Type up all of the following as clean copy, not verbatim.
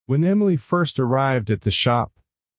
When Emily first arrived at the shop,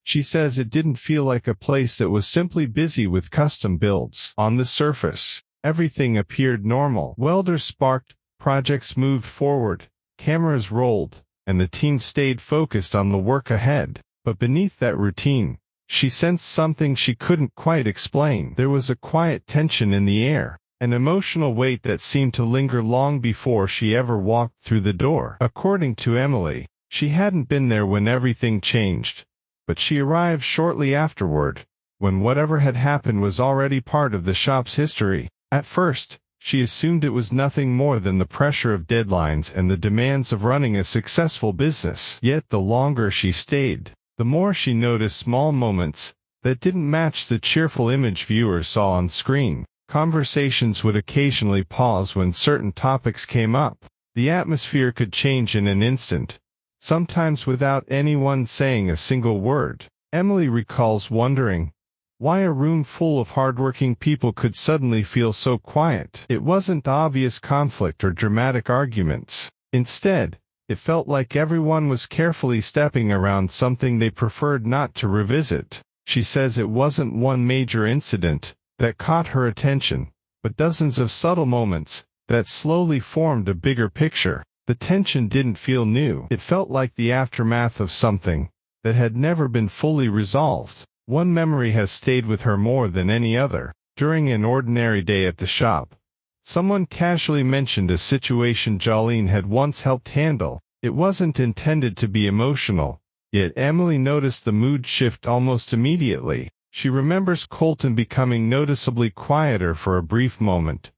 she says it didn't feel like a place that was simply busy with custom builds. On the surface, everything appeared normal. Welders sparked, projects moved forward, cameras rolled, and the team stayed focused on the work ahead. But beneath that routine, she sensed something she couldn't quite explain. There was a quiet tension in the air, an emotional weight that seemed to linger long before she ever walked through the door. According to Emily, she hadn't been there when everything changed, but she arrived shortly afterward, when whatever had happened was already part of the shop's history. At first, she assumed it was nothing more than the pressure of deadlines and the demands of running a successful business. Yet the longer she stayed, the more she noticed small moments that didn't match the cheerful image viewers saw on screen. Conversations would occasionally pause when certain topics came up. The atmosphere could change in an instant, sometimes without anyone saying a single word. Emily recalls wondering why a room full of hardworking people could suddenly feel so quiet. It wasn't obvious conflict or dramatic arguments. Instead, it felt like everyone was carefully stepping around something they preferred not to revisit. She says it wasn't one major incident that caught her attention, but dozens of subtle moments that slowly formed a bigger picture. The tension didn't feel new. It felt like the aftermath of something that had never been fully resolved. One memory has stayed with her more than any other. During an ordinary day at the shop, someone casually mentioned a situation Jolene had once helped handle. It wasn't intended to be emotional, yet Emily noticed the mood shift almost immediately. She remembers Colton becoming noticeably quieter for a brief moment,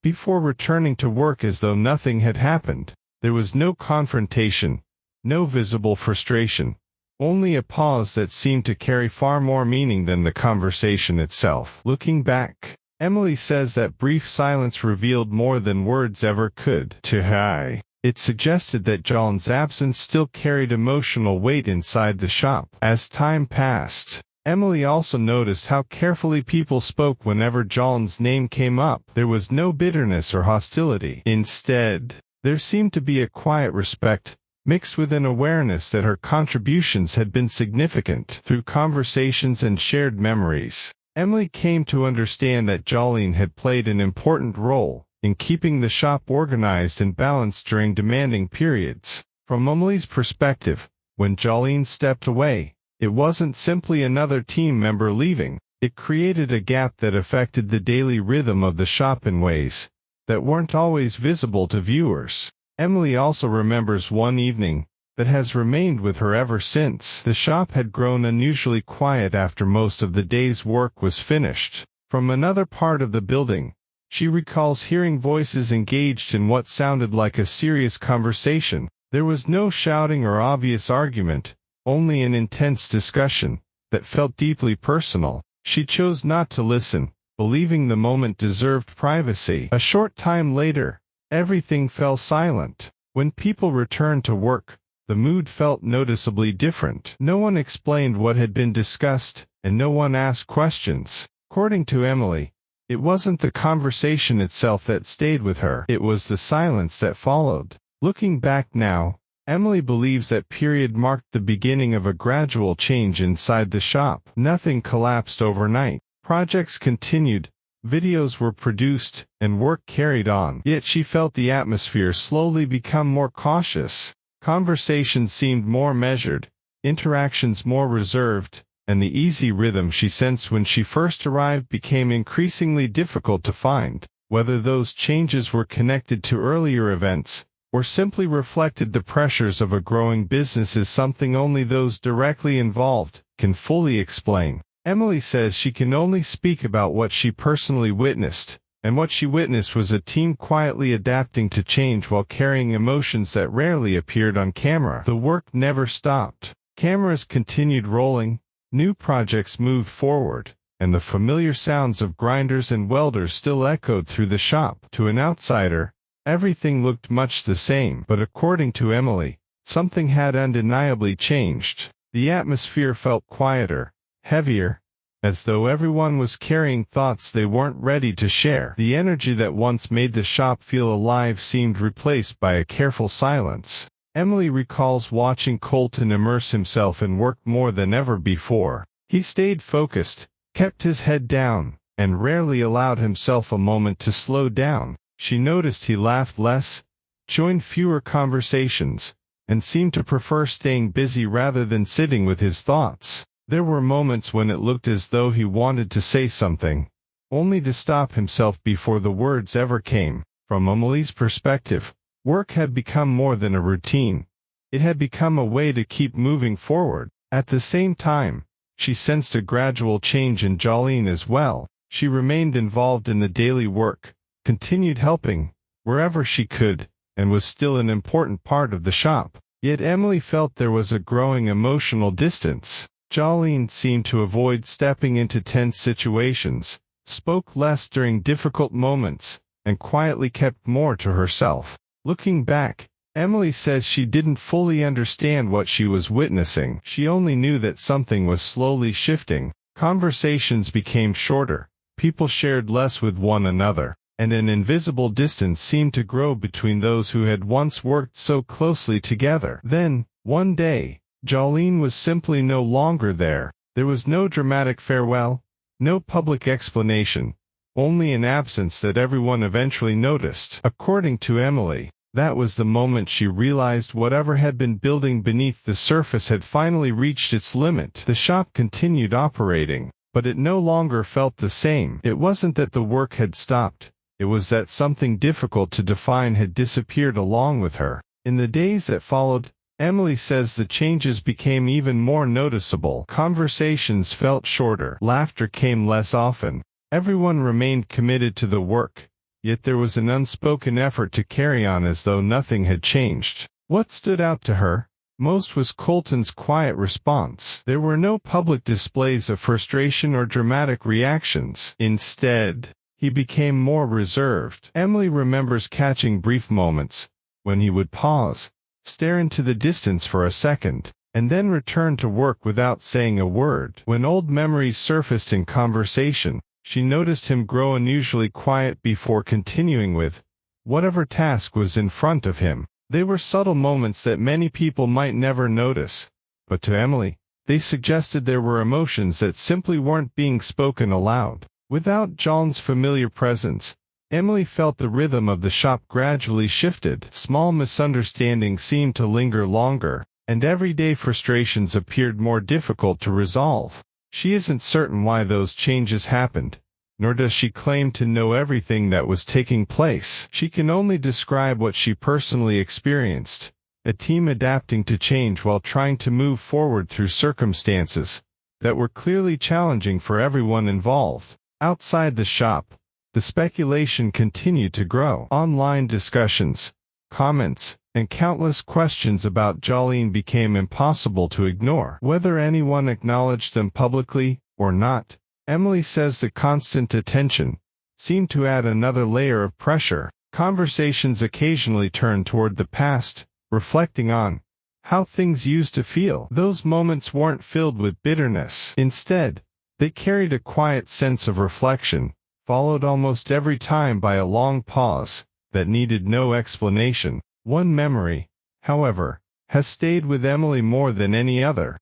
before returning to work as though nothing had happened. There was no confrontation, no visible frustration, only a pause that seemed to carry far more meaning than the conversation itself. Looking back, Emily says that brief silence revealed more than words ever could. To her, it suggested that Jolene's absence still carried emotional weight inside the shop. As time passed, Emily also noticed how carefully people spoke whenever Jolene's name came up. There was no bitterness or hostility. Instead, there seemed to be a quiet respect, mixed with an awareness that her contributions had been significant. Through conversations and shared memories, Emily came to understand that Jolene had played an important role in keeping the shop organized and balanced during demanding periods. From Emily's perspective, when Jolene stepped away, it wasn't simply another team member leaving. It created a gap that affected the daily rhythm of the shop in ways that weren't always visible to viewers. Emily also remembers one evening that has remained with her ever since. The shop had grown unusually quiet after most of the day's work was finished. From another part of the building, she recalls hearing voices engaged in what sounded like a serious conversation. There was no shouting or obvious argument, only an intense discussion that felt deeply personal. She chose not to listen, believing the moment deserved privacy. A short time later, everything fell silent. When people returned to work, the mood felt noticeably different. No one explained what had been discussed, and no one asked questions. According to Emily, it wasn't the conversation itself that stayed with her. It was the silence that followed. Looking back now, Emily believes that period marked the beginning of a gradual change inside the shop. Nothing collapsed overnight. Projects continued, videos were produced, and work carried on. Yet she felt the atmosphere slowly become more cautious. Conversations seemed more measured, interactions more reserved, and the easy rhythm she sensed when she first arrived became increasingly difficult to find. Whether those changes were connected to earlier events, or simply reflected the pressures of a growing business is something only those directly involved can fully explain. Emily says she can only speak about what she personally witnessed, and what she witnessed was a team quietly adapting to change while carrying emotions that rarely appeared on camera. The work never stopped. Cameras continued rolling, new projects moved forward, and the familiar sounds of grinders and welders still echoed through the shop. To an outsider, everything looked much the same, but according to Emily, something had undeniably changed. The atmosphere felt quieter, heavier, as though everyone was carrying thoughts they weren't ready to share. The energy that once made the shop feel alive seemed replaced by a careful silence. Emily recalls watching Colton immerse himself in work more than ever before. He stayed focused, kept his head down, and rarely allowed himself a moment to slow down. She noticed he laughed less, joined fewer conversations, and seemed to prefer staying busy rather than sitting with his thoughts. There were moments when it looked as though he wanted to say something, only to stop himself before the words ever came. From Emily's perspective, work had become more than a routine. It had become a way to keep moving forward. At the same time, she sensed a gradual change in Jolene as well. She remained involved in the daily work, continued helping wherever she could, and was still an important part of the shop. Yet Emily felt there was a growing emotional distance. Jolene seemed to avoid stepping into tense situations, spoke less during difficult moments, and quietly kept more to herself. Looking back, Emily says she didn't fully understand what she was witnessing. She only knew that something was slowly shifting. Conversations became shorter, people shared less with one another, and an invisible distance seemed to grow between those who had once worked so closely together. Then, one day, Jolene was simply no longer there. There was no dramatic farewell, no public explanation, only an absence that everyone eventually noticed. According to Emily, that was the moment she realized whatever had been building beneath the surface had finally reached its limit. The shop continued operating, but it no longer felt the same. It wasn't that the work had stopped, it was that something difficult to define had disappeared along with her. In the days that followed, Emily says the changes became even more noticeable. Conversations felt shorter, laughter came less often. Everyone remained committed to the work, yet there was an unspoken effort to carry on as though nothing had changed. What stood out to her most was Colton's quiet response. There were no public displays of frustration or dramatic reactions. Instead, he became more reserved. Emily remembers catching brief moments, when he would pause, stare into the distance for a second, and then return to work without saying a word. When old memories surfaced in conversation, she noticed him grow unusually quiet before continuing with whatever task was in front of him. They were subtle moments that many people might never notice, but to Emily, they suggested there were emotions that simply weren't being spoken aloud. Without Jolene's familiar presence, Emily felt the rhythm of the shop gradually shifted. Small misunderstandings seemed to linger longer, and everyday frustrations appeared more difficult to resolve. She isn't certain why those changes happened, nor does she claim to know everything that was taking place. She can only describe what she personally experienced, a team adapting to change while trying to move forward through circumstances that were clearly challenging for everyone involved. Outside the shop, the speculation continued to grow. Online discussions, comments, and countless questions about Jolene became impossible to ignore. Whether anyone acknowledged them publicly or not, Emily says the constant attention seemed to add another layer of pressure. Conversations occasionally turned toward the past, reflecting on how things used to feel. Those moments weren't filled with bitterness. Instead, they carried a quiet sense of reflection, followed almost every time by a long pause that needed no explanation. One memory, however, has stayed with Emily more than any other.